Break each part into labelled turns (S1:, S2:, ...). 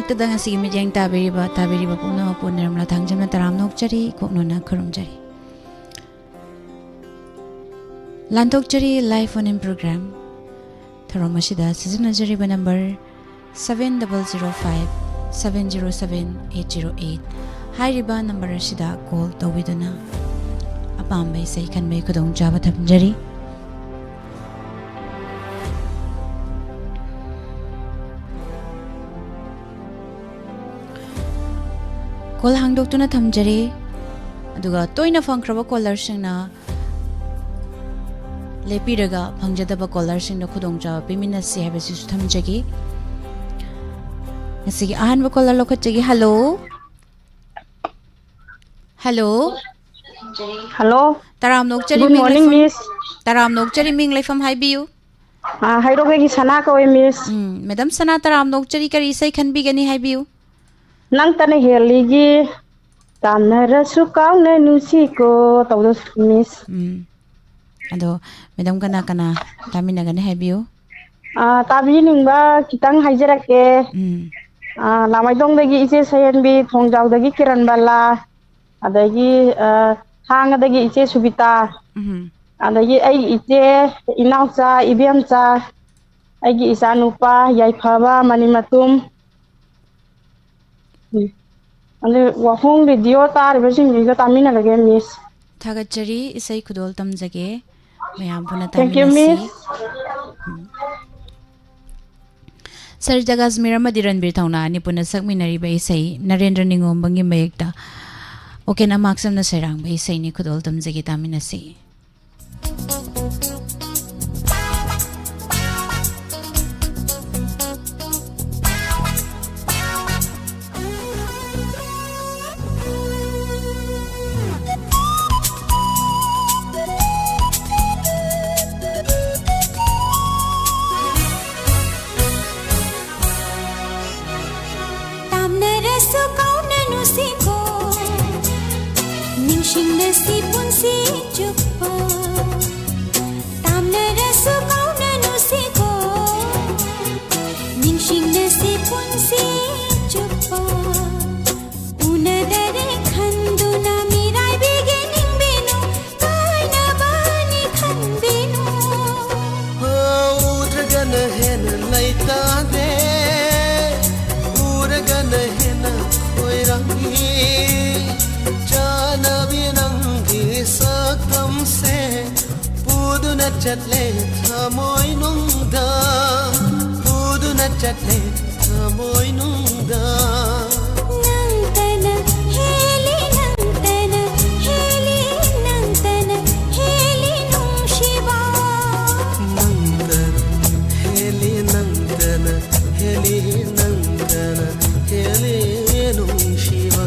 S1: ꯃꯛꯇꯗ ꯉꯁꯤꯒꯤ ꯃꯤꯠꯌꯦꯡ ꯇꯥꯕꯤꯔꯤꯕ ꯄꯨꯝꯅꯃꯛ Nirmala ꯊꯥꯡꯖꯝꯅ ꯇꯔꯥꯝ ꯅꯣꯛꯆꯔꯤ ꯀꯣꯛꯅꯣꯅ ꯈꯨꯔꯨꯝꯖꯔꯤ ꯂꯥꯟꯊꯣꯛꯆꯔꯤ life phone in programme ꯊꯧꯔꯝ ꯑꯁꯤꯗ ꯁꯤꯖꯤꯟꯅꯖꯔꯤꯕ ꯅꯝꯕꯔ 7005-707-808 ꯍꯥꯏꯔꯤꯕ ꯅꯝꯕꯔ ꯑꯁꯤꯗ ꯀꯣꯜ ꯇꯧꯕꯤꯗꯨꯅ ꯑꯄꯥꯝꯕ ꯏꯁꯩ ꯈꯟꯕꯒꯤ ꯈꯨꯗꯣꯡꯆꯥꯕ ꯊꯝꯖꯔꯤ ꯀꯣꯜ ꯍꯥꯡꯗꯣꯛꯇꯨꯅ ꯊꯝꯖꯔꯤ ꯑꯗꯨꯒ ꯇꯣꯏꯅ ꯐꯪꯈ꯭ꯔꯕ ꯀꯣꯂꯔꯁꯤꯡꯅ ꯂꯦꯞꯄꯤꯔꯒ ꯐꯪꯖꯗꯕ ꯀꯣꯂꯔꯁꯤꯡꯗ ꯈꯨꯗꯣꯡꯆꯥꯕ ꯄꯤꯃꯤꯟꯅꯁꯤ ꯍꯥꯏꯕꯁꯤꯁꯨ ꯊꯝꯖꯒꯦ ꯉꯁꯤꯒꯤ ꯑꯍꯥꯟꯕ ꯀꯣꯂꯔ ꯂꯧꯈꯠꯆꯒꯦ ꯍꯜꯂꯣ ꯍꯜꯂꯣ
S2: ꯍꯜꯂꯣ
S1: ꯇꯔꯥꯝ ꯅꯣꯛꯆꯔꯤ
S2: ꯒꯨꯗ
S1: ꯃꯤꯡ
S2: ꯃꯣꯔꯅꯤꯡ
S1: ꯂꯩꯐꯝ
S2: ꯃꯤꯁ
S1: ꯇꯔꯥꯝ ꯅꯣꯛꯆꯔꯤ ꯃꯤꯡ ꯂꯩꯐꯝ ꯍꯥꯏꯕꯤꯌꯨ
S2: ꯍꯩꯔꯣꯛꯇꯒꯤ ꯁꯅꯥ ꯀꯧꯏ ꯃꯤꯁ
S1: ꯃꯦꯗꯥꯝ ꯁꯅꯥ ꯇꯔꯥꯝ ꯅꯣꯛꯆꯔꯤ ꯀꯔꯤ ꯏꯁꯩ ꯈꯟꯕꯤꯒꯅꯤ ꯍꯥꯏꯕꯤꯌꯨ
S2: ꯅꯪꯇꯅ ꯍꯦꯜꯂꯤꯒꯤ ꯇꯥꯟꯅꯔꯁꯨ ꯀꯥꯎꯅ ꯅꯨꯡꯁꯤꯀꯣ ꯇꯧꯗꯣ ꯃꯤꯁ
S1: ꯑꯗꯣ ꯃꯦꯗꯥꯝ ꯀꯅꯥ ꯀꯅꯥ ꯇꯥꯃꯤꯟꯅꯒꯅꯤ ꯍꯥꯏꯕꯤꯌꯨ
S2: ꯇꯥꯕꯤꯅꯤꯡꯕ ꯈꯤꯇꯪ ꯍꯥꯏꯖꯔꯛꯀꯦ ꯂꯥꯃꯩꯗꯣꯡꯗꯒꯤ ꯏꯆꯦ ꯁꯌꯦꯟꯕꯤ ꯊꯣꯡꯖꯥꯎꯗꯒꯤ ꯀꯤꯔꯟꯕꯂꯥ ꯑꯗꯒꯤ ꯊꯥꯡꯒꯗꯒꯤ ꯏꯆꯦ ꯁꯨꯕꯤꯇꯥ ꯑꯗꯒꯤ ꯑꯩ ꯏꯆꯦ ꯏꯅꯥꯎꯆꯥ ꯏꯕꯦꯝꯆꯥ ꯑꯩꯒꯤ ꯏꯆꯥ ꯅꯨꯄꯥ ꯌꯥꯏꯐꯕ ꯃꯅꯤꯃꯇꯨꯝ ꯑꯗꯨ ꯋꯥꯍꯣꯡ ꯔꯦꯗꯤꯑꯣ ꯇꯥꯔꯤꯕꯁꯤꯡꯁꯤꯒ ꯇꯥꯃꯤꯟꯅꯔꯒꯦ ꯃꯤꯁ
S1: ꯊꯥꯒꯠꯆꯔꯤ ꯏꯁꯩ ꯈꯨꯗꯣꯜ ꯇꯝꯖꯒꯦ ꯃꯌꯥꯝ ꯄꯨꯟꯅ
S2: ꯊꯦꯡꯀ꯭ꯌꯨ
S1: ꯇꯥꯃꯤꯟꯅꯁꯤ
S2: ꯃꯤꯁ
S1: ꯁꯔ ꯖꯒꯥꯁꯃꯤꯔ ꯑꯃꯗꯤ ꯔꯟꯕꯤꯔ ꯊꯧꯅꯥ ꯑꯅꯤ ꯄꯨꯟꯅ ꯁꯛꯃꯤꯟꯅꯔꯤꯕ ꯏꯁꯩ ꯅꯔꯦꯟꯗ꯭ꯔ ꯅꯤꯉꯣꯝꯕꯒꯤ ꯃꯌꯦꯛꯇ ꯑꯣꯀꯦꯟ ꯑꯃꯥꯛꯁꯝꯅ ꯁꯩꯔꯥꯡꯕ ꯏꯁꯩꯅꯤ ꯈꯨꯗꯣꯜ ꯇꯝꯖꯒꯦ ꯇꯥꯃꯤꯟꯅꯁꯤ
S3: ꯅꯤꯡꯁꯤꯡꯅꯁꯤ ꯄꯨꯟꯁꯤ ꯆꯨꯞꯄ ꯇꯥꯝꯅꯔꯁꯨ ꯀꯥꯎꯅ ꯅꯨꯡꯁꯤꯀꯣ ꯅꯤꯡꯁꯤꯡꯅꯁꯤ ꯄꯨꯟꯁꯤ ꯆꯨꯞꯄ ꯎꯅꯗꯔꯦ ꯈꯟꯗꯨꯅ ꯃꯤꯔꯥꯏꯕꯤꯒꯦ ꯅꯤꯡꯕꯤꯅꯨ ꯀꯥꯏꯅꯕꯅꯤ ꯈꯟꯕꯤꯅꯨ
S4: ꯎꯗ꯭ꯔꯒꯅ ꯍꯦꯟꯅ ꯂꯩꯇꯥꯗꯦ ꯎꯔꯒꯅ ꯍꯦꯟꯅ ꯈꯣꯏꯔꯝꯃꯤ ꯁꯛꯇꯝꯁꯦ ꯄꯨꯗꯨꯅ ꯆꯠꯂꯦ ꯊꯃꯣꯏꯅꯨꯡꯗ ꯄꯨꯗꯨꯅ ꯆꯠꯂꯦ ꯊꯃꯣꯏꯅꯨꯡꯗ
S3: ꯅꯪꯇꯅ ꯍꯦꯜꯂꯤ ꯅꯪꯇꯅ ꯍꯦꯜꯂꯤ ꯅꯪꯇꯅ ꯍꯦꯜꯂꯤ ꯅꯨꯡꯁꯤꯕ
S4: ꯅꯪꯇꯅ ꯍꯦꯜꯂꯤ ꯅꯪꯇꯅ ꯍꯦꯜꯂꯤ ꯅꯪತꯅ ꯍꯦꯜꯂꯤ ꯅꯨꯡꯁꯤꯕ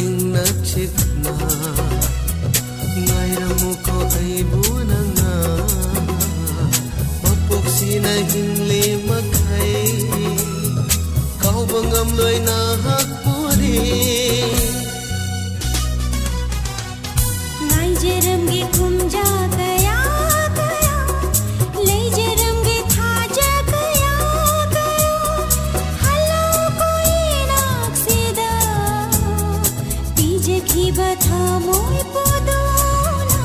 S4: ꯏꯪꯅ ꯆꯤꯛꯅ ꯉꯥꯏꯔꯝꯃꯨꯀꯣ ꯑꯩꯕꯨ ꯅꯪꯅ ꯃꯄꯣꯛꯁꯤꯅ ꯍꯤꯡꯂꯤ ꯃꯈꯩ ꯀꯥꯎꯕ ꯉꯝꯂꯣꯏ ꯅꯍꯥꯛꯄꯨꯗꯤ
S3: ꯉꯥꯏꯖꯔꯝꯒꯦ ꯈꯨꯝꯖꯥ ꯀꯌꯥ ꯀꯌꯥ ꯂꯩꯖꯔꯝꯒꯦ ꯊꯥꯖ ꯀꯌꯥ ꯀꯌꯥ ꯍꯜꯂꯛꯎꯀꯣ ꯏꯅꯥꯛꯁꯤꯗ ꯄꯤꯖꯈꯤꯕ ꯊꯃꯣꯏ ꯄꯨꯗꯨꯅ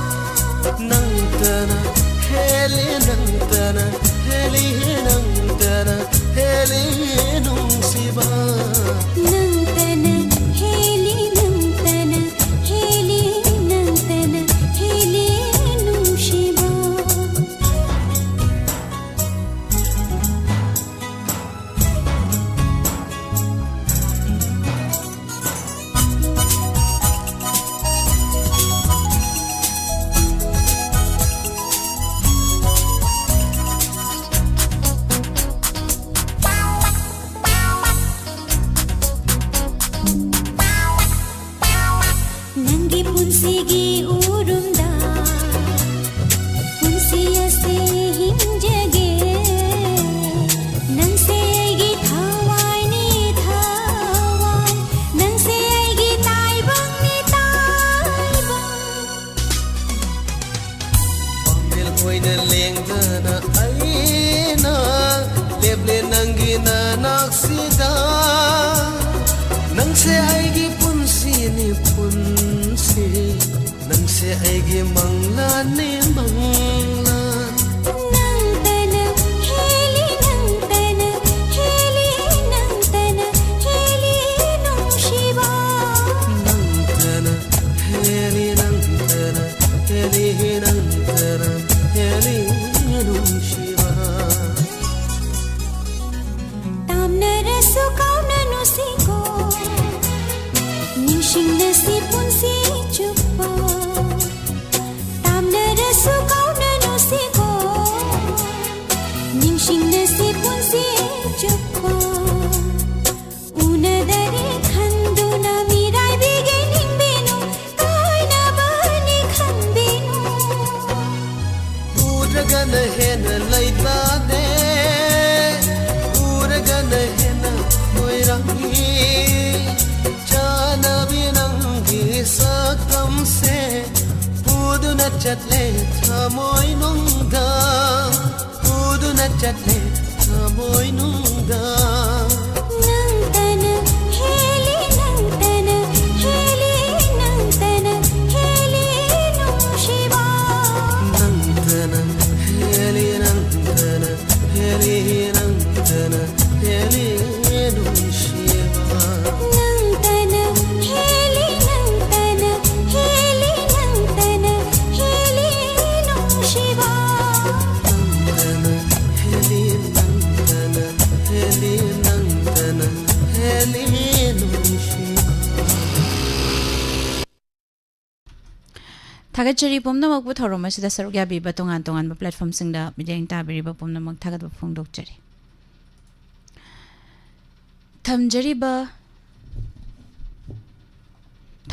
S4: ꯅꯪꯇꯅ ꯍꯦꯜꯂꯤ ꯅꯪꯇꯅ ꯍꯦꯜꯂꯤ ꯅꯪꯇꯅ ꯍꯦꯜꯂꯤ ꯅꯨꯡꯁꯤꯕ
S3: ꯅꯪꯇꯅ ꯍꯦꯜꯂꯤ ꯅꯪꯇꯅ ꯍꯦꯜꯂꯤ ꯅꯪತꯅ ꯍꯦꯜꯂꯤ ꯅꯨꯡꯁꯤꯕ
S4: से आएगी पुंसी ने पुंसी नंग से आएगी मंगला ने मंगलान
S3: नंतन हेली नंतन हेली नंतन हेली नुशिवा
S4: नंतन हेली नंतन हेली नंतन हेली नुशिवा
S3: तामनर सुकाउन नुसिको निशिंग नसी पुंसी चुप्पा तामनर सुकाउन नुसिको निशिंग नसी पुंसी चुप्पा उनदरे खंदुना मिराई बिगे निंबेनु कायना बनी खंबेनु
S4: उरगन हेन लैता दे उरगन हेन मोइरंगी जानबी नंगी सकम से पुदुन चटले थमोय नुंगा पुदुन चटले थमोय नुंगा
S3: नंतन हेली नंतन हेली नंतन हेली नुशिवा
S4: नंतन हेली नंतन हेली नंतन हेली नुशिवा
S3: नंतन हेली नंतन हेली नंतन हेली नुशिवा
S4: नंतन हेली नंतन हेली नंतन हेली नुशिवा
S1: थागतचरी पुमनमक थौरम असिदा सरुक याबीबा तोंगान तोंगान प्लेटफॉर्म सिंगदा मिडियंग ताबिरिबा पुमनमक थागत फोंदोकचरी थमजरीबा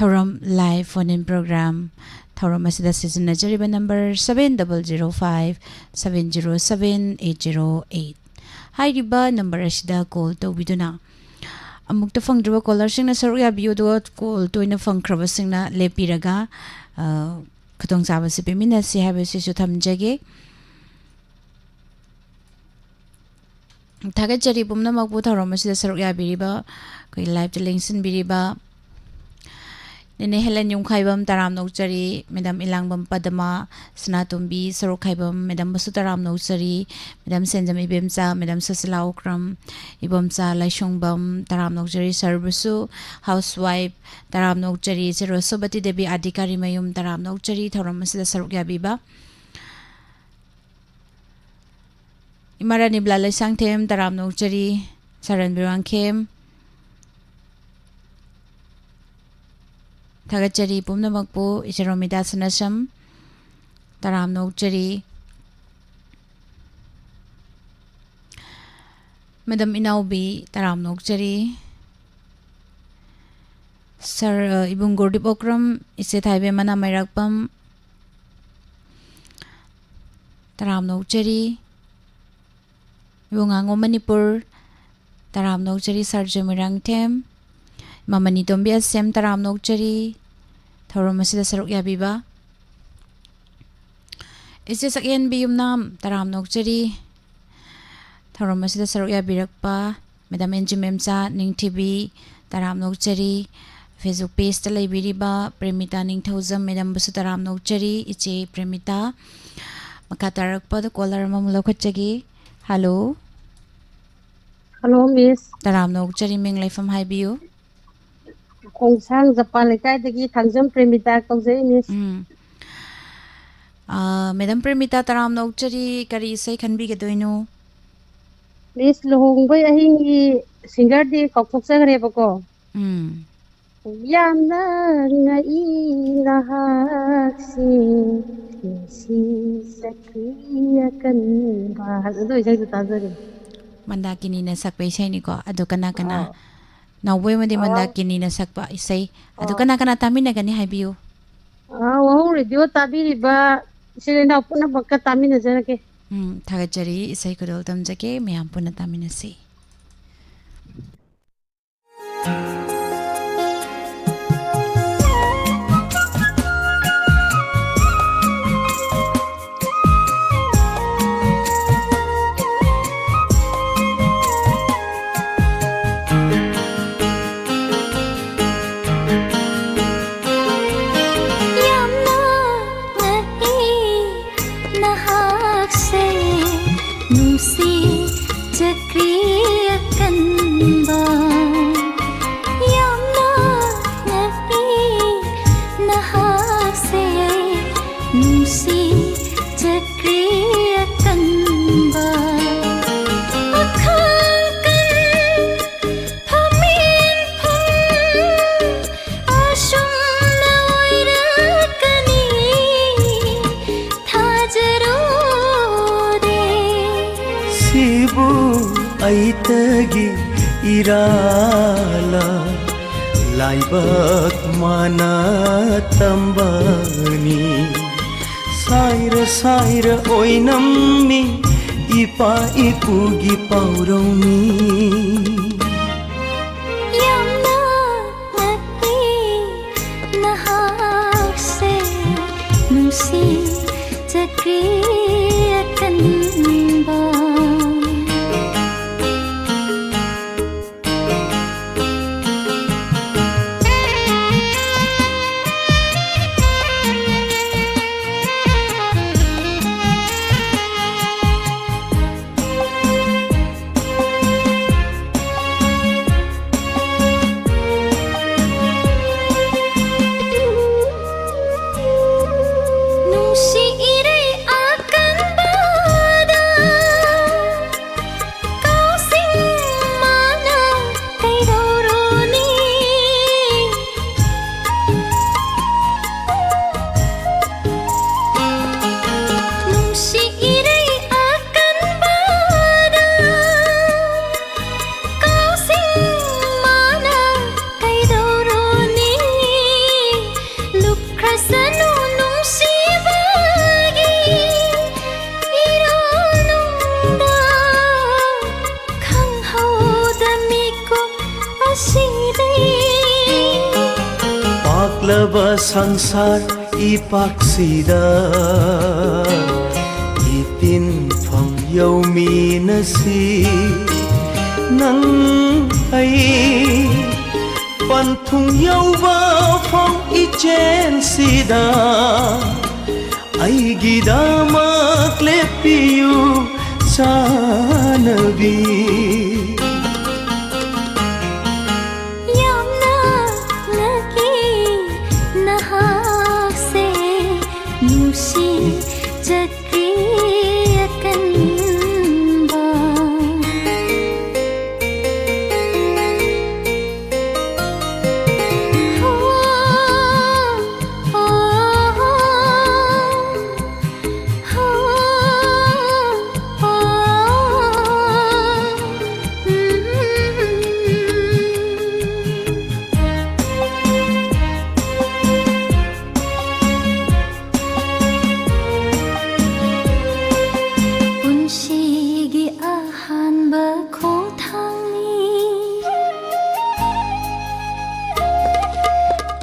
S1: थौरम लाइव फोन इन प्रोग्राम थौरम असिदा सिजनजरीबा नंबर 7005707808 हाइरिबा नंबर असिदा कॉल तौबिदुना अमुक्ता फंगद्रबा कॉलर सिंगना सरुक याबियोदो कॉल तोइना फंगख्रबा सिंगना लेपिरगा खुदोंग चाबसे पेमिनसी हाबसिसु थमजगे थागतचरी पुमनमकबु थौरम असिदा सरुक याबिरिबा कोइ लाइव टेलिंगसन बिरिबा नेने हेलन युंखाइबम तराम नौचरी मैडम इलांगबम पदमा सनातुंबी सरुक खाइबम मैडम बसु तराम नौचरी मैडम सेंजम इबेमचा मैडम ससला ओक्रम इबमचा लाइशोंगबम तराम नौचरी सर्वसु हाउसवाइफ तराम नौचरी सरस्वती देवी अधिकारी मयुम तराम नौचरी थौरम असिदा सरुक याबिबा इमारानी ब्ला लाइसांगथेम तराम नौचरी सरन बिरांगखेम थागतचरी पुमनमकपु इचरोमिदा सनसम तराम नौचरी मैडम इनाउबी तराम नौचरी सर इबुंग गोरदीप ओक्रम इसे थाइबे मना मैराकपम तराम नौचरी इबुंगांगो मणिपुर तराम नौचरी सरजे मिरांगथेम मामनी तोंबी असेम तराम नौचरी थौरम असिदा सरुक याबिबा इसे सकयन बियुमनाम तराम नौचरी थौरम असिदा सरुक याबिरकपा मैडम एनजिमेमचा निंगथिबी तराम नौचरी फेसबुक पेज ता लेबिरिबा प्रेमिता निंगथौजम मैडम बसु तराम नौचरी इचे प्रेमिता मका तारकपा कॉलर मम लौखटजगी हेलो
S2: हेलो मिस
S1: तराम नौचरी मिंग लाइफम हाइबियु
S2: खोंसांग जापान लेकाइदगी थांजम प्रेमिता कौजै मिस
S1: मैडम प्रेमिता तराम नौचरी करी सही खनबीगदोइनो
S2: मिस लुहोंगबै अहिंगी सिंगर दे कौथोकजगरेबको यामना ngai rahasi si sakriya kanba ado isai tu tazare
S1: Mandakini न सकपा इसै निको अदो कना कना नौबोय मदे मंदाकिनी न सकपा इसै अदो कना कना तामिनगनि हाइबियो
S2: वहु रेडियो ताबिरिबा सिलेंडा पुना बक्का तामिनजरके
S1: थागतचरी इसै कुदोल तमजके मयाम पुना तामिनसी
S4: ꯑꯩꯇꯒꯤ ꯏꯔꯥꯂ ꯂꯥꯏꯕꯛ ꯃꯥꯅ ꯇꯝꯕꯅꯤ ꯁꯥꯏꯔ ꯁꯥꯏꯔ ꯑꯣꯏꯅꯝꯃꯤ ꯏꯄꯥ ꯏꯄꯨꯒꯤ ꯄꯥꯎꯔꯧꯅꯤ
S3: ꯌꯥꯝꯅ ꯉꯛꯏ ꯅꯍꯥꯛꯁꯦ ꯅꯨꯡꯁꯤꯖꯈ꯭ꯔꯦ ꯑꯀꯟꯕ
S4: ꯂꯕ ꯁꯪꯁꯥꯔ ꯏꯄꯥꯛꯁꯤꯗ ꯏꯇꯤꯟꯐꯝ ꯌꯧꯃꯤꯟꯅꯁꯤ ꯅꯪ ꯑꯩ ꯄꯟꯊꯨꯡ ꯌꯧꯕ ꯐꯥꯎ ꯏꯆꯦꯟꯁꯤꯗ ꯑꯩꯒꯤꯗꯃꯛ ꯂꯦꯞꯄꯤꯌꯨ ꯆꯥꯅꯕꯤ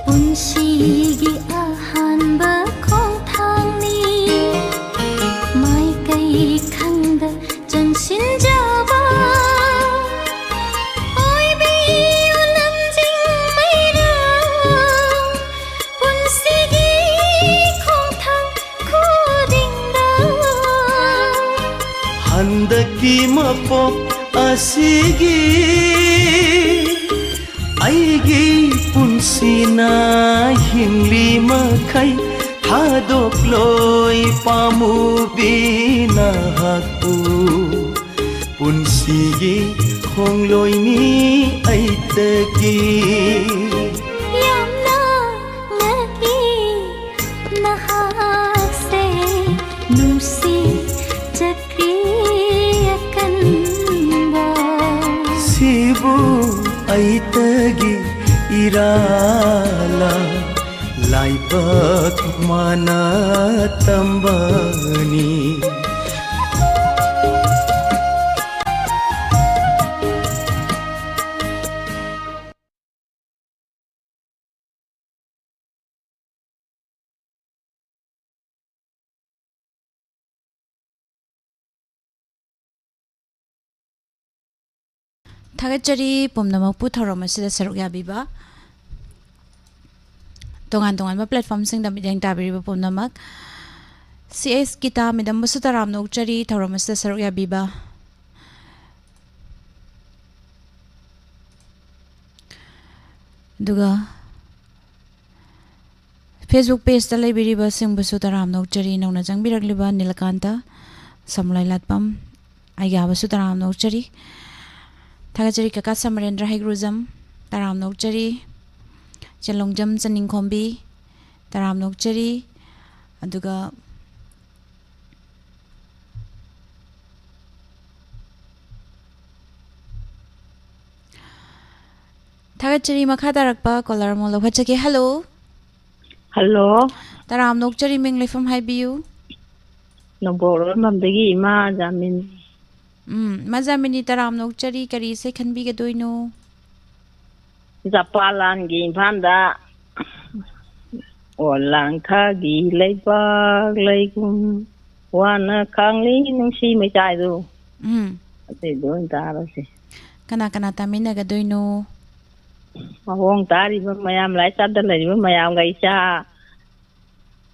S3: ꯄꯨꯟꯁꯤꯒꯤ ꯑꯍꯥꯟꯕ ꯈꯣꯡꯊꯥꯡꯅꯤ ꯃꯥꯏꯀꯩ ꯈꯪꯗ ꯆꯪꯁꯤꯟꯖꯕ ꯑꯣꯏꯕꯤꯌꯨ ꯂꯝꯖꯤꯡ ꯃꯩꯔꯥ ꯄꯨꯟꯁꯤꯒꯤ ꯈꯣꯡꯊꯥꯡ ꯈꯨꯗꯤꯡꯗ
S4: ꯍꯟꯗꯛꯀꯤ ꯃꯄꯣꯛ ꯑꯁꯤꯒꯤ ꯑꯩꯒꯤ ꯄꯨꯟꯁꯤꯅ ꯍꯤꯡꯂꯤ ꯃꯈꯩ ꯊꯥꯗꯣꯛꯂꯣꯏ ꯄꯥꯝꯃꯨꯕꯤ ꯅꯍꯥꯛꯄꯨ ꯄꯨꯟꯁꯤꯒꯤ ꯈꯣꯡꯂꯣꯏꯅꯤ ꯑꯩꯇꯒꯤ
S3: ꯌꯥꯝꯅ ꯉꯛꯏ ꯅꯍꯥꯛꯁꯦ ꯅꯨꯡꯁꯤꯖꯈ꯭ꯔꯦ ꯑꯀꯟꯕ
S4: ꯁꯤꯕꯨ ꯑꯩꯇꯒꯤ ꯏꯔꯥꯂ ꯂꯥꯏꯕꯛ ꯃꯥꯅ ꯇꯝꯕꯅꯤ
S1: थागतचरी पुमनमकपु थौरम असिदा सरुक याबिबा तोंगान तोंगान प्लेटफॉर्म सिंग मिदेंग ताबिरिबा पुमनमक CS किता मिदम बसु तराम नोकचरी थौरम असिदा सरुक याबिबा दुगा फेसबुक पेज ता लेबिरिबा सिंग बसु तराम नोकचरी नौना जंगबिरगलिबा नीलकांता समलाई लाटपम आइगा बसु तराम नोकचरी थागचरी कका समरेंद्र हैग्रुजम तराम नोकचरी चलोंगजम चनिंगखोंबी तराम नोकचरी अदुगा थागतचरी मखा तारकपा कॉलर अमो लौखटजगे हेलो
S5: हेलो
S1: तराम नोकचरी मिंग लेफम हाइबियु
S5: नबोर ममदगी इमा जामिन
S1: मजामिनी तराम नोकचरी करी से खनबिगदोइनो
S5: जापालानगी इम्फालदा ओलांखागी लेबाग लेगुम वाना खांगली नुंसी मैचाइदो अतेदोन तारसे
S1: कना कना तामिनगदोइनो
S5: महोंग तारिबा मयाम लाइ चादा लरिबा मयाम गाइसा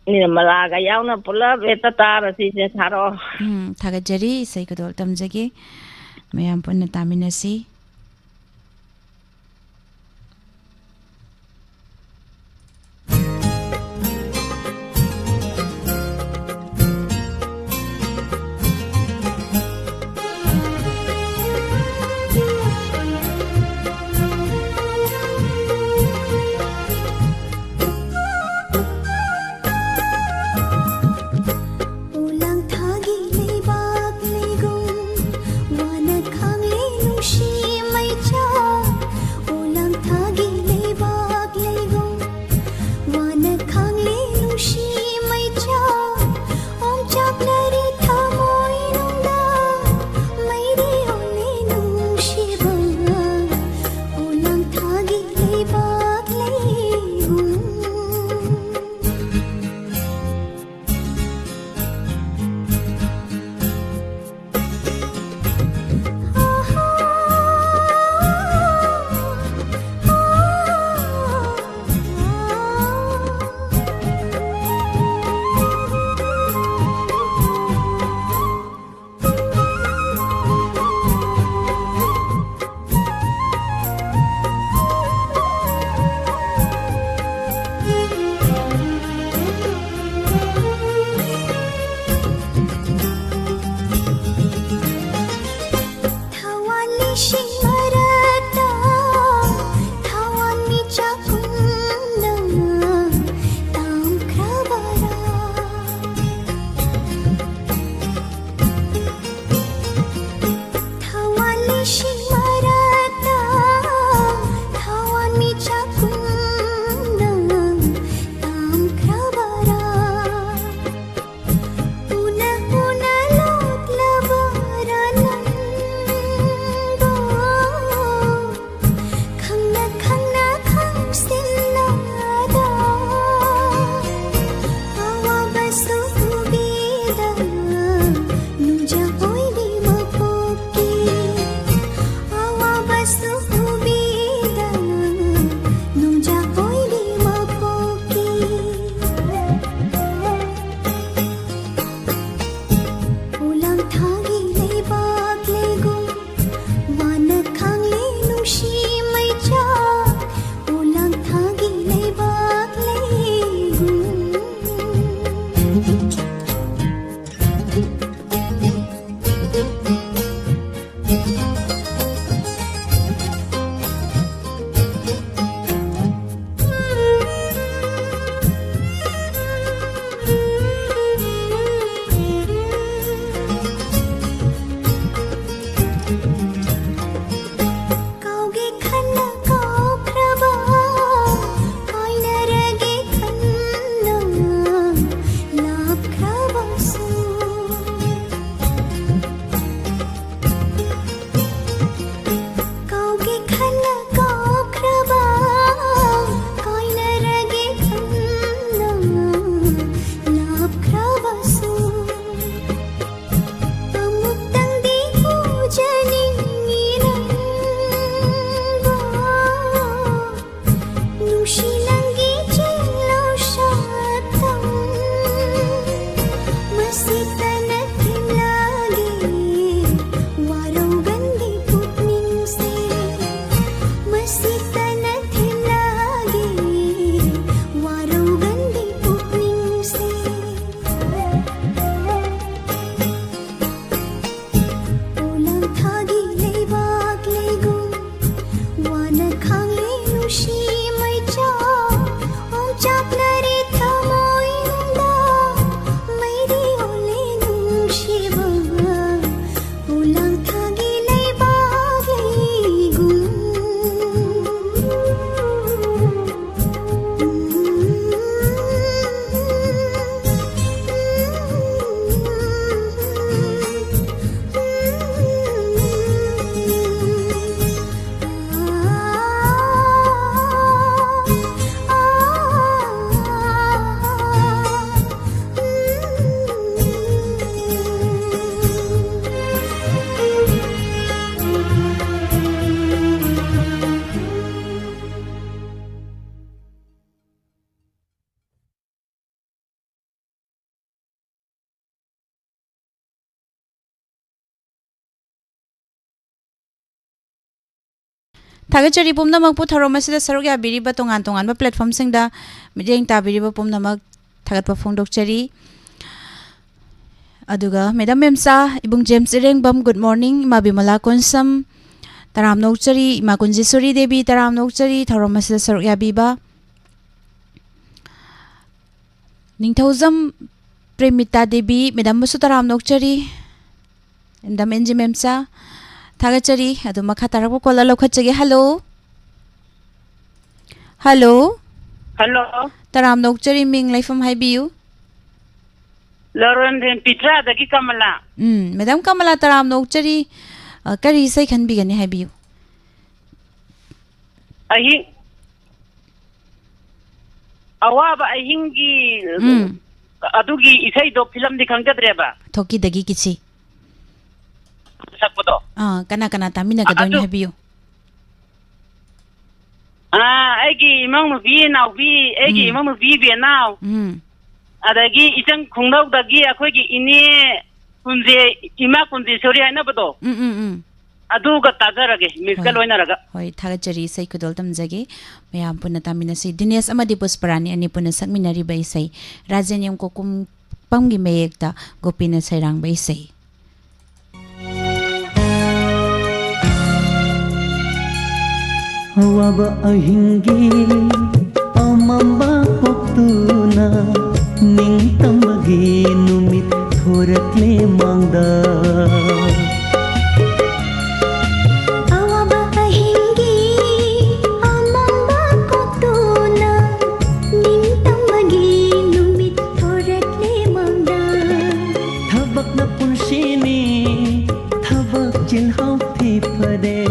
S5: निर्मलागा यावना पुलब एता तारसी से थारो
S1: थागतजरी इसै कदोल तमजगे मयाम पुन्ना तामिनसी Tagachari Pumnamak Putharom as the Saruga Biriba Tongan platform sing the Midang Tabiriba Pumnamak Tagat Pafondok Cherry Aduga, Madam Memsa, Ibung James Bum, good morning, Mabimala Konsam, Taram Nokchari, Makunjisuri Debi, Taram Nokchari, Taromas the Saruga Biba Ningtozam Premita Debi, Madam Musutaram Nokchari, and the Menji Memsa. Tagachari, adu makhatarapo kola lokhachage. Hello. Hello.
S5: Hello.
S1: Taram nokchari ming laifam haibiu.
S5: Lauren Pitra dagi Kamala.
S1: Madam Kamala taram nokchari kari sai khan bigani haibiu.
S5: Ahi awaba ahingi adugi isai do film di khangdreba.
S1: Thoki dagi kichi.
S5: Sakpodo.
S1: Kana tamina kadoni haibiu.
S5: Aigi imang vi now vi aigi imang vi now. Adagi isang khungdau dagi akhoi ini kunje ima kunje sori haina bodo. Adu ga tajarage miskal hoina raga.
S1: Hoi Tagachari sai kudol tamjage mayam puna tamina sai Dinesh amadi Pusparani ani puna sakminari bai sai Rajenyam kokum pamgi mayekta Gopina sairang bai sai.
S4: Waba ahingi amamba koktuna ning tambagi numit thorakle mangda
S3: Awaba ahingi amamba koktuna ningtang magi numit thorakle mangda
S4: thabak na punsini thabak chilhaw thi phade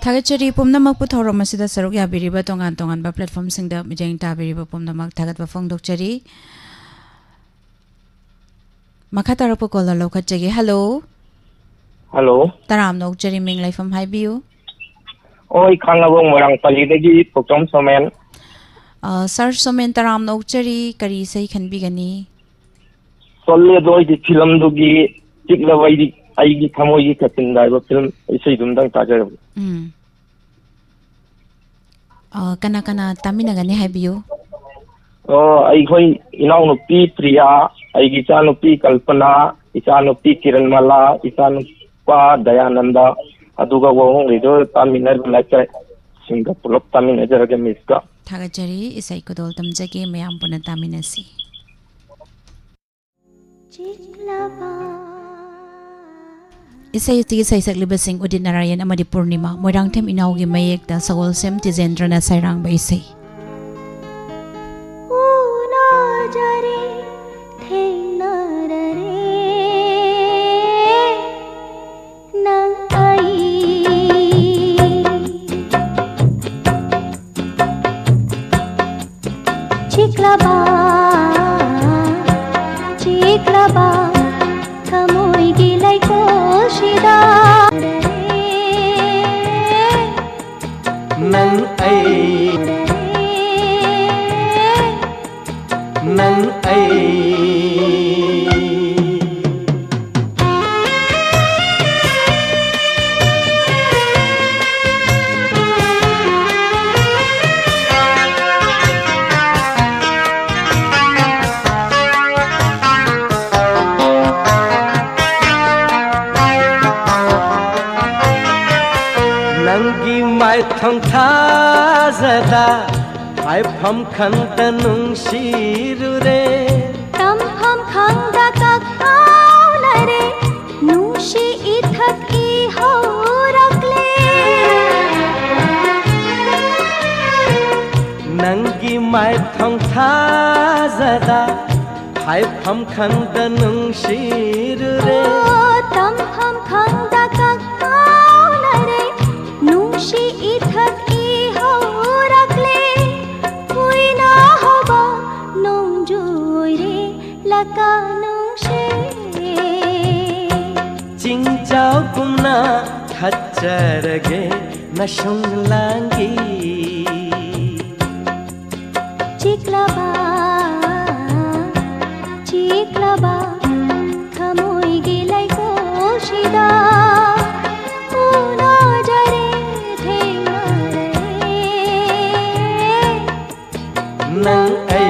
S1: Tagachari Pumnamak Puthorom as the Saruk Yabiriba Tongan ba platform sing the Mijang Tabiriba Pumnamak Tagat Bafong Dokchari Maka tarap ko la lokat jage. Hello.
S6: Hello.
S1: Taram nok jari ming lai from Highview.
S6: Oi khangabong morang palidagi Poktom Somen.
S1: Sir Somen taram nok jari kari say khan bigani.
S6: Solle doi di film dugi tikla waidi aigi thamogi katinda ba film isai dumdang tajar.
S1: Kana kana tamina gani Highview.
S6: Ai khoi inau no pi Priya, aigi cha no pi Kalpana, isa no pi Kiranmala, isa no pa Dayananda, aduga wong rido taminar bulaka singa pulok tamina jaraga miska.
S1: Thagajari isai ko dol tamjage mayam puna taminasi. Isai tigi sai sakliba sing Udit Narayan amadi Purnima moirang them inaugi mayek da Sawol Sem Tizendra na sairang ba isai.
S4: Pham khanda nung shiru re
S3: tam pham khanda kakau la re nung shi ithak I ho rakle
S4: nangi mai thong tha zada hai pham khanda nung shiru re
S3: tam pham khanda kakau la re nung shi ithak I ho rakle
S4: Ching chao kumna khacharage na shunglangi
S3: chiklaba khamoi gilai ko shida una jare thena
S4: nang ai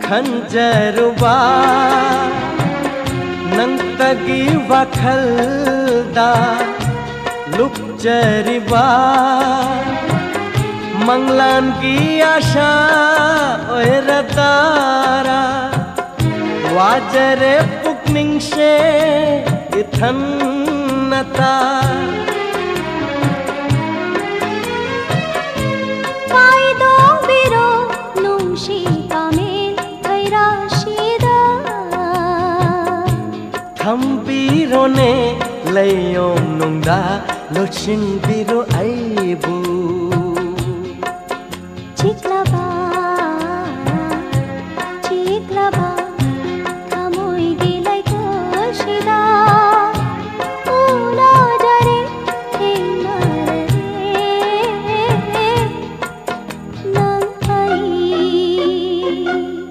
S4: Khanjaruba nantagi wakhalda lupjariba manglan ki asha oiratara wajare pukning she ithannata Thambirone layom nungda lochin biro aibu
S3: chiklaba khamoi gilai ko shida una jare thena nang ai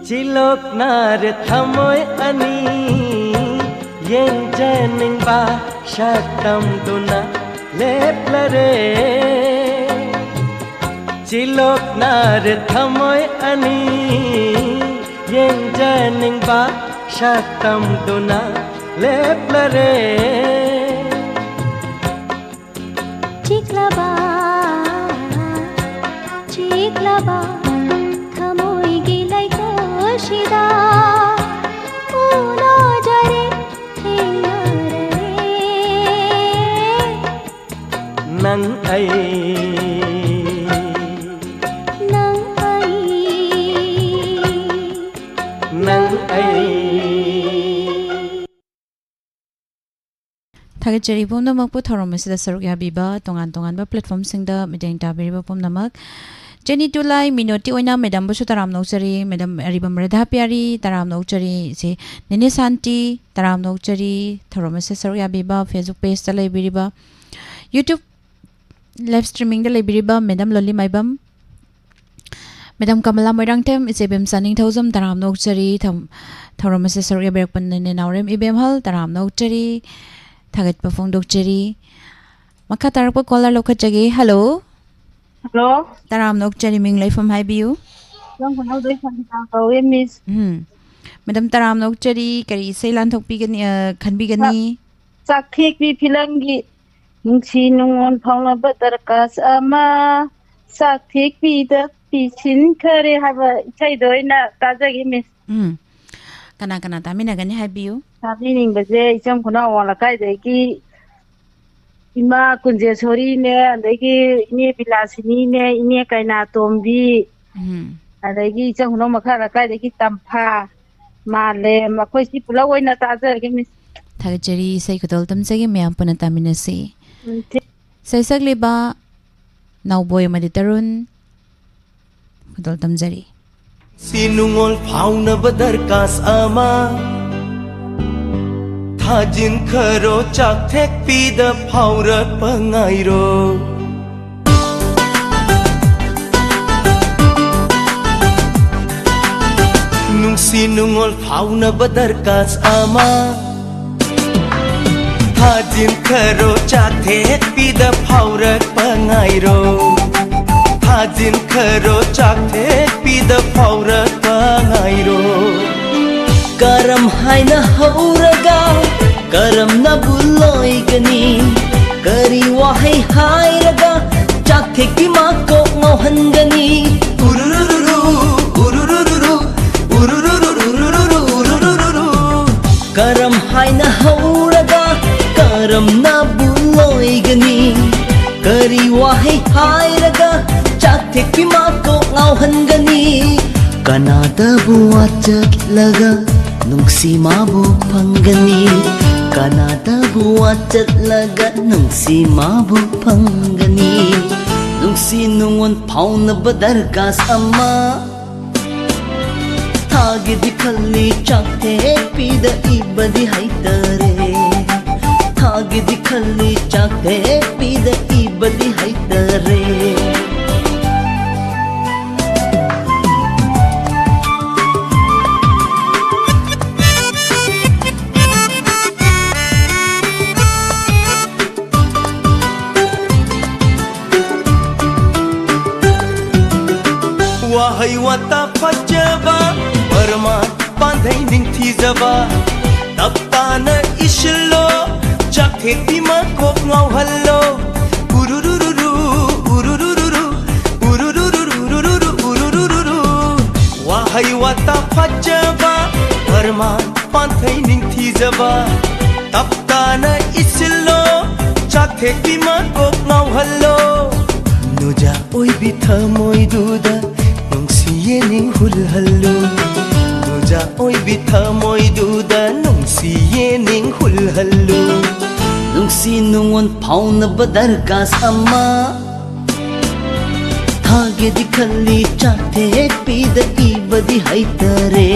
S4: chilok nar thamoi ani yen jening ba shatam duna लेप्लरे चिलोकनार थमोय अनि येंजनिंगबा शातम दुना लेप्लरे
S3: चिक्लबा चिक्लबा थमोय गिलाई कोशिदा उनो जरे थेंगरे
S4: नंग आई
S1: Thagachari pumnamak pu thorom asida saruk yabiba tongan ba platform singda mideng tabiriba pumnamak Jenny Tulai minoti oina madam bu taram nokchari madam aribam radha pyari taram nokchari se Nene Santi taram nokchari thorom asida saruk yabiba Facebook page ta laibiriba YouTube live streaming da laibiriba madam Loli Maibam Madam Kamala Moirangtem isebem saning thozam taram nokchari thorom asida saruk yabirak panne naurem ibem hal taram nokchari Thagat pa phone dokchari Makha tarak pa caller lokha jagi hello
S2: Hello.
S1: Taram nokchari minglai from hi biu
S2: Long khunau doi ko miss.
S1: Madam taram nokchari kari sailan thokpi gani khanbi gani
S2: Sak thik bi philangi nungsi nungon phangna badar kas ama sak thik bi da pi chin khare haba chai doi na tajagi miss.
S1: kana tamina gani hi biu
S2: Sabi ning baje icham khunau wala kai de ki ima kunje sori ne adagi ine bilasini ne ine kaina tombi adagi icham khunau makha kai de ki tampha male makoi si pula oina tajagi miss.
S1: Thagachari sai khudol tamjagi myam puna tamina se sai sagliba nauboy maditarun khudol tamjari
S4: Sinungol fauna badar kas ama Thajin kharo chak thek pi da phaurat pangairo Nung sinungol fauna badar kas ama Thajin kharo chak thek pi da phaurat pangairo Thajin kharo chak thek pi da phaurat pangairo Karam haina hauraga Karam na buloy gani Kari wahai hairaga Chak thek pi ma ko ngauhan gani Ururururu ururururu ururururu ururururu Karam haina hauraga Karam na buloy gani Kari wahai hairaga Chak thek pi ma ko ngauhan gani Kanada buat laga Nungsi mabuk panggani Kanada buat laga Nungsi mabuk panggani Nungsi nungon pauna badar kas amma Thagi dikhali chakte pida ibadi haitare Thagi dikhali chakte pida ibadi haitare Wahai wata fajaba Parmat pandai ning thijaba Tapana ishlo Chak thek ma kok ngau hallo Ururururu ururururu ururururu ururururu Wahai wata fajaba Parmat pandai ning thijaba Tapana ishlo Chak thek ma kok ngau hallo Nuja oi bitha moi duda Yening hul hallo Nuja oi bitha moi duda Nungsi yening hul hallo Nungsi nungon pauna badar kas amma Thage dikhali chakte pida ibadi haitare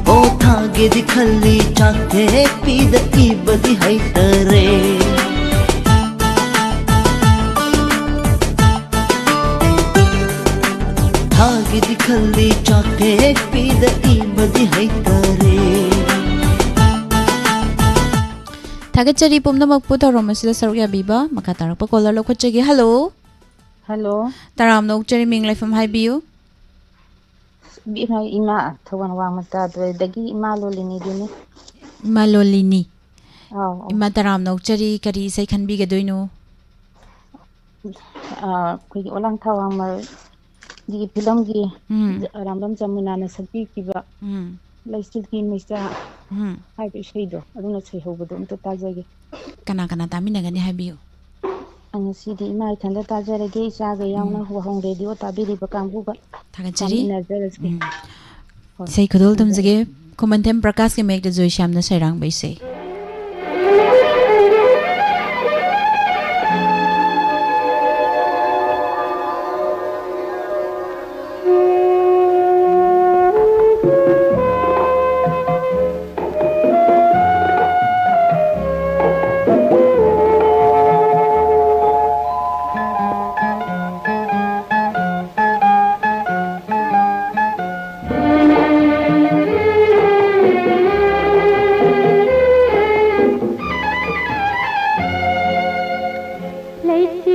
S4: O thage dikhali chakte pida ibadi haitare Thagi dikhali chakte pida ibadi haitare
S1: थागतचरी पुमनमकपु थौरम असिदा सरुक याबीबा मखा तारकपा collar लौखटजगी hello
S2: hello
S1: तराम नौचरी मिंग लाइफम हाइबियु
S2: बिना इमा थवन वांग मता दगी इमा लोलिनी दिनी
S1: इमा लोलिनी
S2: आओ
S1: इमा तराम नौचरी करी सै खनबिगदोइनो
S2: कोई ओलांग थावांग मर दी फिल्म की रामबम जमुना ने सभी किबा लैस्टिल की मिस्टा हाय पे शेदो अदुना छै होबदो उनतो ताजगे
S1: कना कना तामिनगनी हाइबियु
S2: अंगसीदी इमा इथंदा ताजरगे इचागा यावना वहंग रेडियो ताबिरिबा कांबुगा
S1: थागतचरी
S2: नजरसके
S1: सै खुदोल तमजगे कोमनथेम प्रकाश के मेक द जोय श्यामना सैरांग बैसे
S3: Like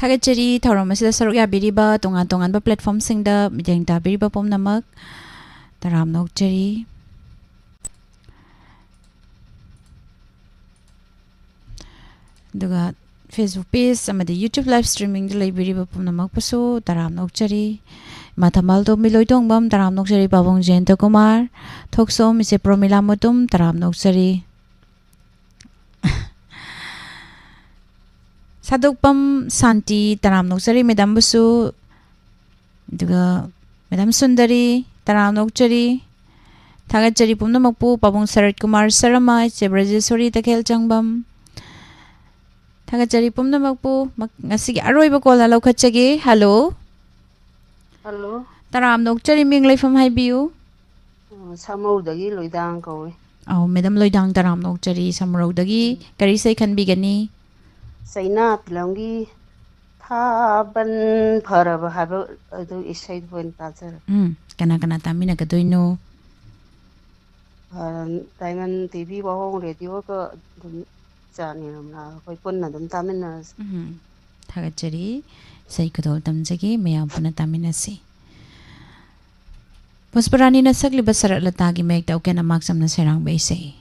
S1: Thagachari thauram asida saruk yabiriba tongan tongan ba platform singda mideng tabiriba pomnamak taram nokchari. Duga Facebook page amadi YouTube live streaming de leibiriba pomnamak pasu taram nokchari. Mathamal to miloi dongbam taram nokchari babong Jayanta Kumar thoksom ise Promila Mutum taram nokchari. Sadukpam Santi taram nokchari Madam Busu duga Madam Sundari taram nokchari. Thagachari pumnamakpu Pabong Sarat Kumar Sarama ise Brajeswari Takel Changbam. Thagachari pumnamakpu ngasigi aroiba kola laukhatchage. Hello.
S2: Hello.
S1: Taram nokchari ming leifam haibiu.
S2: Samudagi loidang kawi.
S1: Oh, Madam Loidang taram nokchari samrodagi kari sai khanbigani.
S2: Saina Pilangi Thaban Paraba have a side when Tazar.
S1: Kana tamina kadoino.
S2: Diamond TV Wahong Radio Janam Puna them Taminas.
S1: Thagachari sai kadol tamjagi mayam puna taminasi. Pusparani na sagli basarat latagi mek tau kena maksam na serang baisay.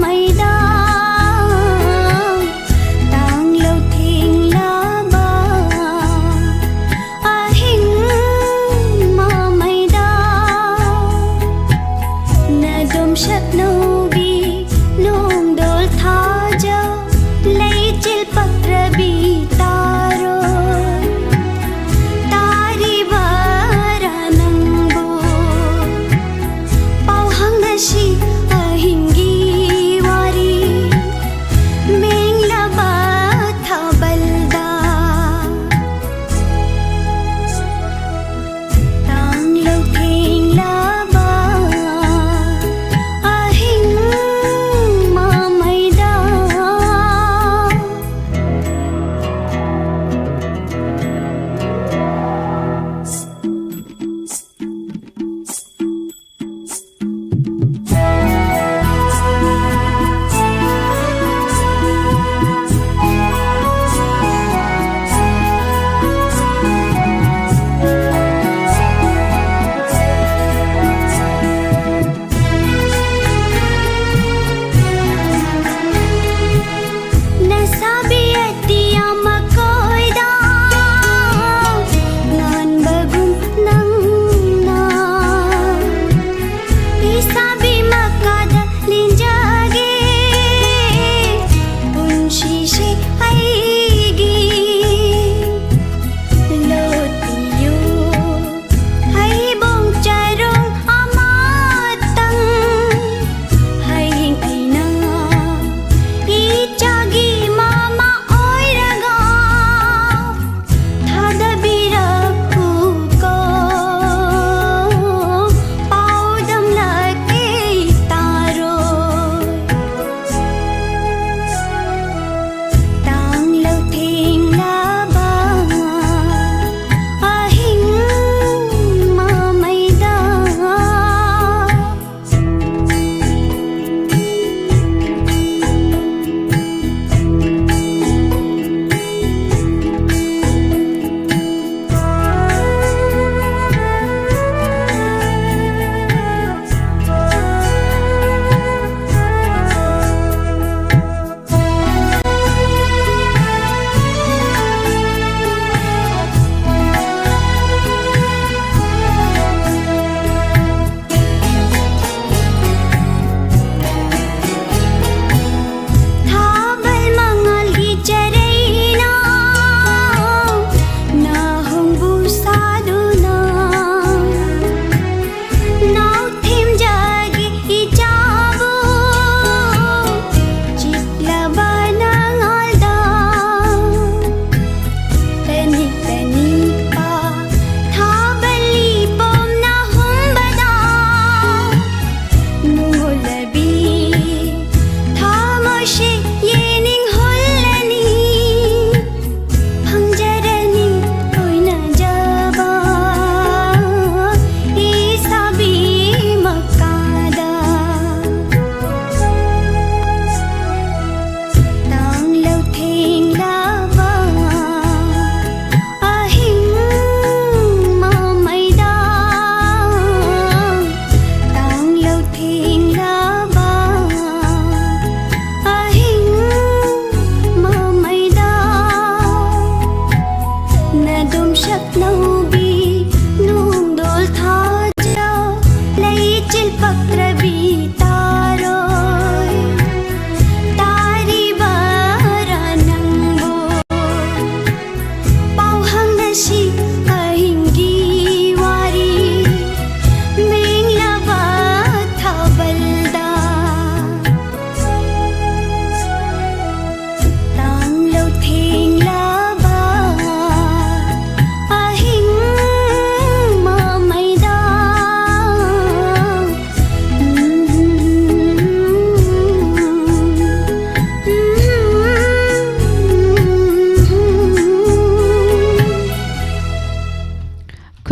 S3: Mai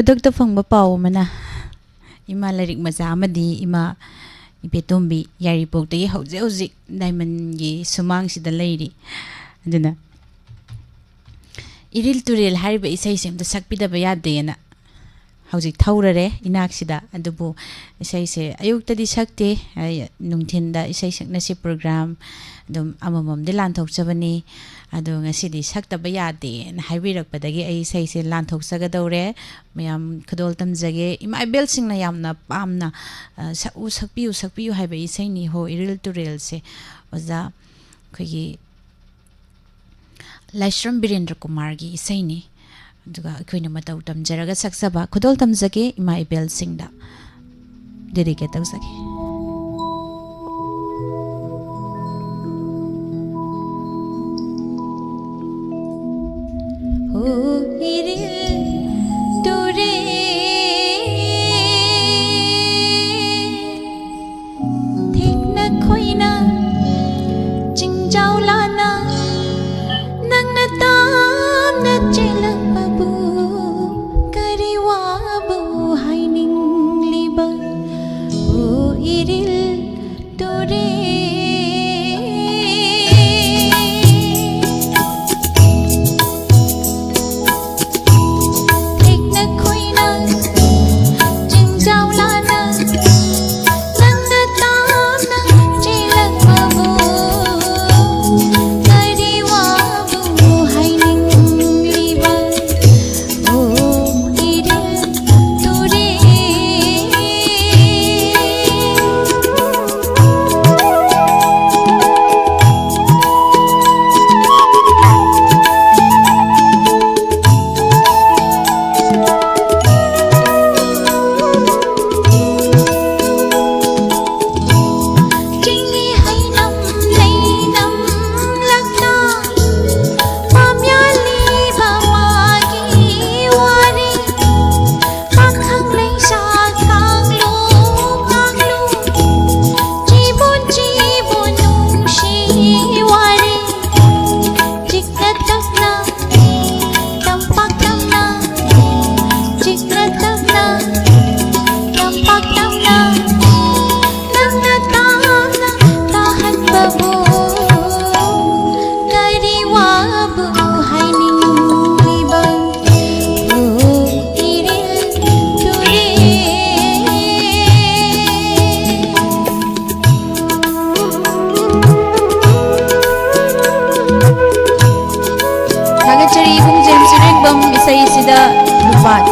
S1: ꯈꯨꯗꯛꯇ ꯐꯪꯕ ꯄꯥꯎ ꯑꯃꯅ ꯏꯃꯥ ꯂꯥꯏꯔꯤꯛ ꯃꯆꯥ ꯑꯃꯗꯤ ꯏꯃꯥ ꯏꯕꯦꯇꯣꯝꯕꯤ ꯌꯥꯏꯔꯤꯄꯣꯛꯇꯒꯤ ꯍꯧꯖꯤꯛ ꯍꯧꯖꯤꯛ ꯗꯥꯏꯃꯟꯒꯤ ꯁꯨꯃꯥꯡꯁꯤꯗ ꯂꯩꯔꯤ ꯑꯗꯨꯅ ꯏꯔꯤꯜ ꯇꯨꯔꯦꯜ ꯍꯥꯏꯔꯤꯕ ꯏꯁꯩꯁꯦ ꯑꯝꯇ ꯁꯛꯄꯤꯗꯕ ꯌꯥꯗꯦꯅ ꯍꯧꯖꯤꯛ ꯊꯧꯔꯔꯦ ꯏꯅꯥꯛꯁꯤꯗ ꯑꯗꯨꯕꯨ ꯏꯁꯩꯁꯦ ꯑꯌꯨꯛꯇꯗꯤ ꯁꯛꯇꯦ ꯅꯨꯡꯊꯤꯟꯗ ꯏꯁꯩ ꯁꯛꯅꯁꯤ ꯄ꯭ꯔꯣꯒ꯭ꯔꯥꯝ ꯑꯗꯨꯝ ꯑꯃꯃꯝꯗꯤ ꯂꯥꯟꯊꯣꯛꯆꯕꯅꯤ ꯑꯗꯣ ꯉꯁꯤꯗꯤ ꯁꯛꯇꯕ ꯌꯥꯗꯦꯅ ꯍꯥꯏꯕꯤꯔꯛꯄꯗꯒꯤ ꯑꯩ ꯏꯁꯩꯁꯦ ꯂꯥꯟꯊꯣꯛꯆꯒꯗꯧꯔꯦ ꯃꯌꯥꯝ ꯈꯨꯗꯣꯜ ꯇꯝꯖꯒꯦ ꯏꯃꯥ ꯏꯕꯦꯜꯁꯤꯡꯅ ꯌꯥꯝꯅ ꯄꯥꯝꯅ ꯁꯛꯄꯤꯌꯨ ꯁꯛꯄꯤꯌꯨ ꯍꯥꯏꯕ ꯏꯁꯩꯅꯤ ꯍꯣ ꯏꯔꯤꯜ ꯇꯨꯔꯦꯜꯁꯦ ꯑꯣꯖꯥ ꯑꯩꯈꯣꯏꯒꯤ ꯂꯥꯏꯁ꯭ꯔꯝ ꯕꯤꯔꯦꯟꯗ꯭ꯔ ꯀꯨꯃꯥꯔꯒꯤ ꯏꯁꯩꯅꯤ ꯑꯗꯨꯒ ꯑꯩꯈꯣꯏꯅ ꯃꯇꯧ ꯇꯝꯖꯔꯒ ꯁꯛꯆꯕ ꯈꯨꯗꯣꯜ ꯇꯝꯖꯒꯦ ꯏꯃꯥ ꯏꯕꯦꯜꯁꯤꯡꯗ ꯗꯦꯗꯤꯀꯦꯠ ꯇꯧꯖꯒꯦ ओ इरिल तुरे थिकना खोइना चिंजाउलाना नंगना तामना चेलक बाबू करिवाबू हाइनिंग लिबा ओ इरिल तुरे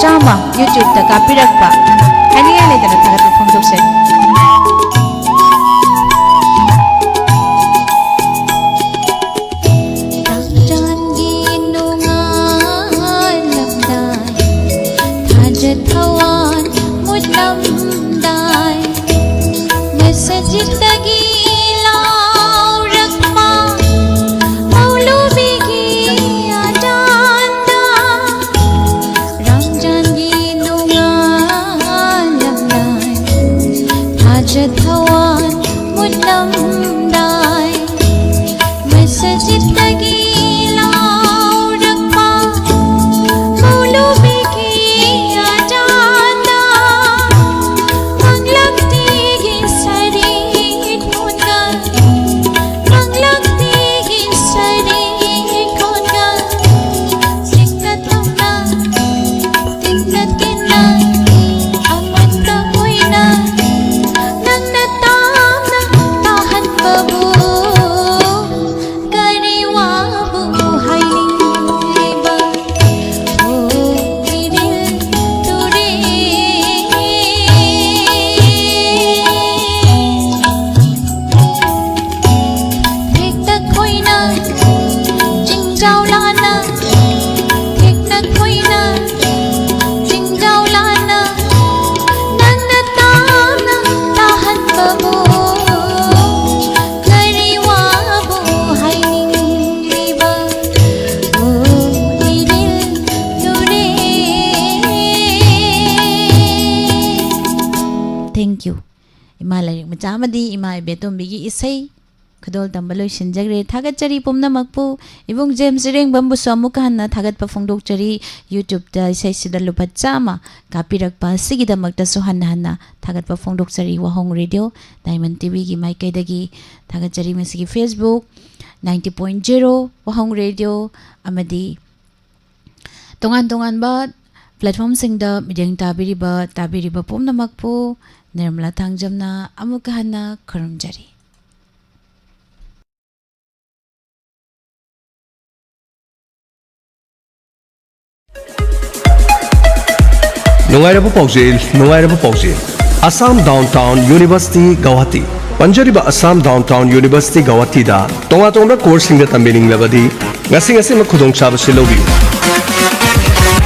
S1: चामा यूट्यूब तक कापीरक्पा हनिया लेदना थागत फोंदोक्से रामजानगी नोंगान लमदाय थाजत थवान मुदलमदाय मसजिदगी लाउरकमा मौलूबीगी थवान मुदलमदाय मसजिदगी लाउरकमा मौलूबीगी आजादा मंगलक्तीगी सरीट मुदा मंगलक्तीगी सरीट मुदा सिकतुना तिकतकिना अमता होइना Thank you. Ima larik macamadi ima ibetombi gi isay खदोल तंबलोई सिंजगरे थागत चरी पुमना मकपु इबुंग जेम्स रेंग बम्बु समु कहना थागत पफोंगदोक चरी यूट्यूब दा इसै सिदा लुपा चामा कापिरक पा सिगिदा मक्ता सुहन्ना हन्ना थागत पफोंगदोक चरी वहोंग रेडियो डायमंड टीवी की माइकैदगी थागत चरी मसिगी फेसबुक 90.0 वहोंग रेडियो अमदी तोंगान तोंगान बा प्लेटफॉर्म सिंगदा मिडियंग ताबिरिबा पुमना मकपु निर्मला थांगजमना अमुक हन्ना खरुमजरी
S7: Nungairaba Paujil Assam Downtown University Guwahati Panjariba Assam Downtown University Guwahati da Tonga Tonga course singa tambiling labadi ngasi makhudong chaba silobi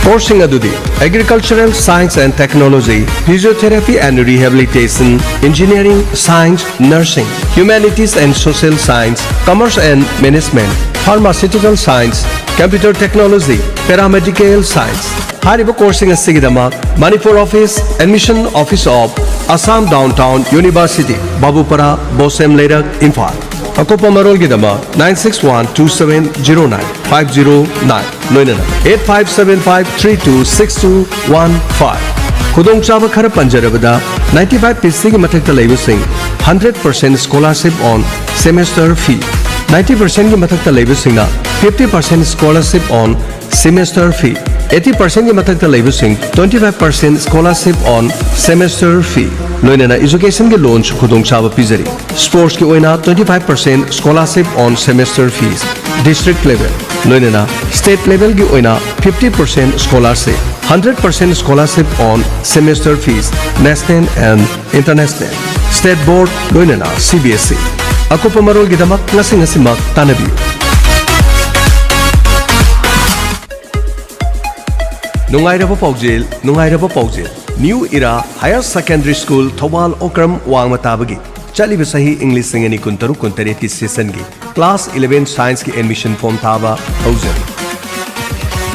S7: Course singa dudi Agricultural Science and Technology Physiotherapy and Rehabilitation Engineering Science Nursing Humanities and Social Science Commerce and Management Pharmaceutical Science Computer Technology Paramedical Science Haribo coursing asigidama Manipur Office Admission Office of Assam Downtown University Babupara Bosem Lerak Imphal Akopa Marol Gidama 9612709 Noinana 8575326215 Khudong Chaba Khara Panjarabada 95 PC Mathakta Labor Singh 100% scholarship on semester fee 90% की मथक्ता लेबु सिंगना 50% scholarship on semester fee 80% की मथक्ता लेबु सिंग 25% scholarship on semester fee लोइना education के loan खुदोंग चाबा पिजरी sports की ओइना 25% scholarship on semester fees district level लोइना state level की ओइना 50% scholarship 100% scholarship on semester fees national and international state board लोइना CBSE Akopa Marol Gidamak Nasimak Tanabi Nungairaba Paujil New Era Higher Secondary School Thobal Okram Wangmatabagi Chaliba Sahi English Singani Kuntaru Kuntare ki season gi Class 11 Science ki admission form thaba Hauser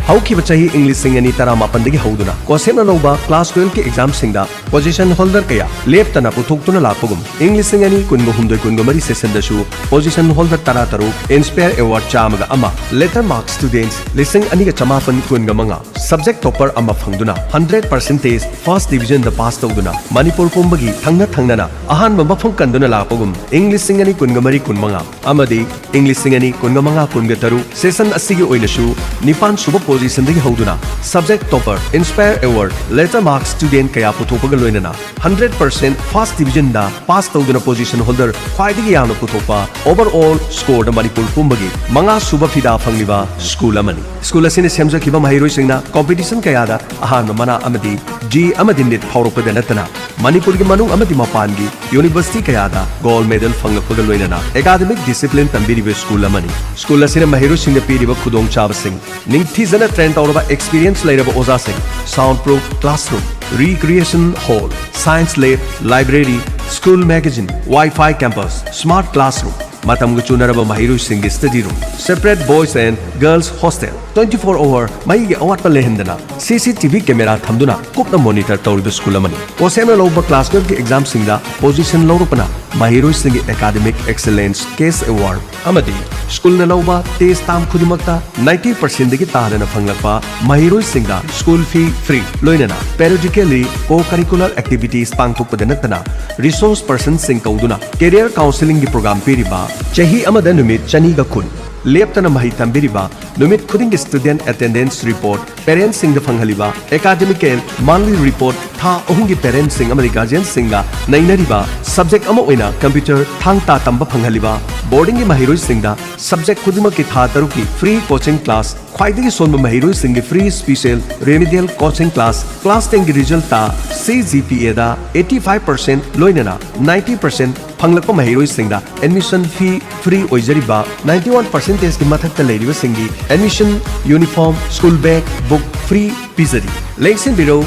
S7: Hauki bachahi English Singani Tara Mapandagi Hauduna Kosena Nova Class 12 ki exam singda Position holder kaya Leptana Putuktuna Lapugum English Singani Kungo Humdo Kungomari session dashu Position holder Tara Taru Inspire Award Chamaga Ama Letter mark students Listing Aniga Chamapan Kungamanga Subject topper Ama Fangduna 100% First division the past Togduna Manipur Pumbagi Thangna Ahan Mabafung Kanduna Lapugum English Singani Kungamari Kunmanga Amadi English Singani Kungamanga Kungataru Session Asigi Oilashu Nipan Suba position dagi hauduna subject topper inspire award letter mark student kaya puthopaga loinana 100% first division da pass tawduna position holder khwaidagi yamna puthopa overall score da Manipur pumbagi manga suba fida fangliba school amani school asine semja kiba mahiroi singna competition kaya da ahan mana amadi G amadi nit phauropada natana Manipur gi manung amadi mapangi university kaya da gold medal fanglapaga loinana academic discipline tambiriba school amani school asine mahiroi singna piriba khudong chaba sing ningthi jana trend auraba experience lairaba oza sing soundproof classroom recreation hall science lab library school magazine wi-fi campus smart classroom matamgu chunaraba mahiroi sing study room separate boys and girls hostel 24 hour mai ge awat pa lehendana CCTV camera thamduna kupna monitor tawriba school amani osema loba class 12 ki exam singda position lorupana mahiroi sing academic excellence case award amadi school na loba test tam khudimakta 90% dagi tadana phanglakpa mahiroi singda school fee free loinana periodically co-curricular activities pangthokpada natana resource person sing kauduna career counseling gi program piriba chahi amada numit chani ga khun leptana mahi tambiriba numit khuding student attendance report parents sing da fanghaliba academic monthly report tha ohungi parents sing amadi guardians singa nainariba subject ama oina computer thangta tamba fanghaliba boarding gi mahiroi singda subject khudima ki tha taruki free coaching class khwaidagi sonba mahiroi singi free special remedial coaching class 10 gi result ta CGPA da 85% loinana 90% phanglakpa mahiroi singda admission fee free oijariba 91% ki mathakta leiriba singi admission uniform school bag book free pizari lengsin biro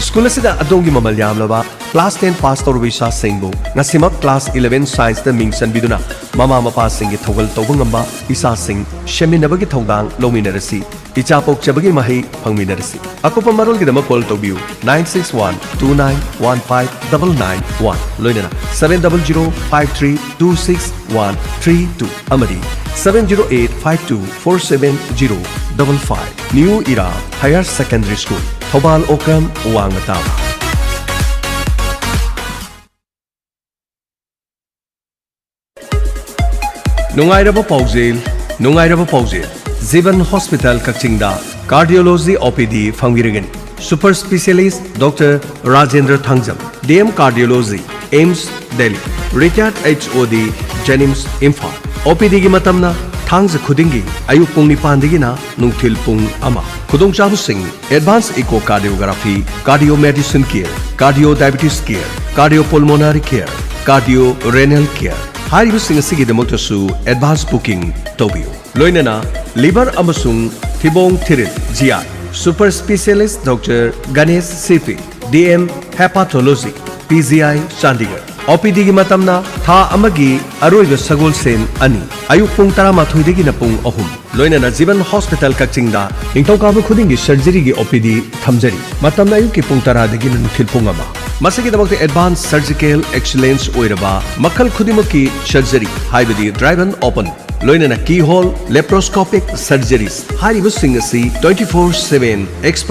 S7: school asida adongi mamal yamlaba class 10 pass torubisa singbo ngasimak class 11 science da mingsan biduna mama mapasing thogal tobangamba isasing sheminabagi thongdang lominarasi ichapok chabagi mahi phangminarasi akopa marol gidama call tobiu 96129159991 loinana 70053263132 amadi 708524705 New Era Higher Secondary School Thobal Okram Wangmataba Nungairaba Paujel Zivan Hospital Kachingda Cardiology OPD Fangiragan Super Specialist Dr. Rajendra Thangjam DM Cardiology AIMS Delhi Retired HOD Jennings Imphal OPD gi matamna thangza khudingi ayuk pung nipandagina nungthil pung ama khudongchabu sing advanced echocardiography cardiomedicine care cardiodiabetes care cardiopulmonary care cardio-renal care haribu sing asigi demoktasu advanced booking tobiu loinana liver amasung thibong thiril GI super specialist Dr. Ganesh Sipi DM hepatology PGI Chandigarh OPD gi matamna tha amagi aroiba sagol sen ani ayuk pung 13 degi na pung 3 loinana Jivan Hospital Kachingda ningthaukabu khudingi surgery gi OPD thamjari matamna ayuk ki pung 10 degi na nukhil pung ama masigi dabakte advanced surgical excellence oiraba makhal khudimaki surgery haibadi drive and open loinana keyhole laparoscopic surgeries haribu singasi 24/7 expert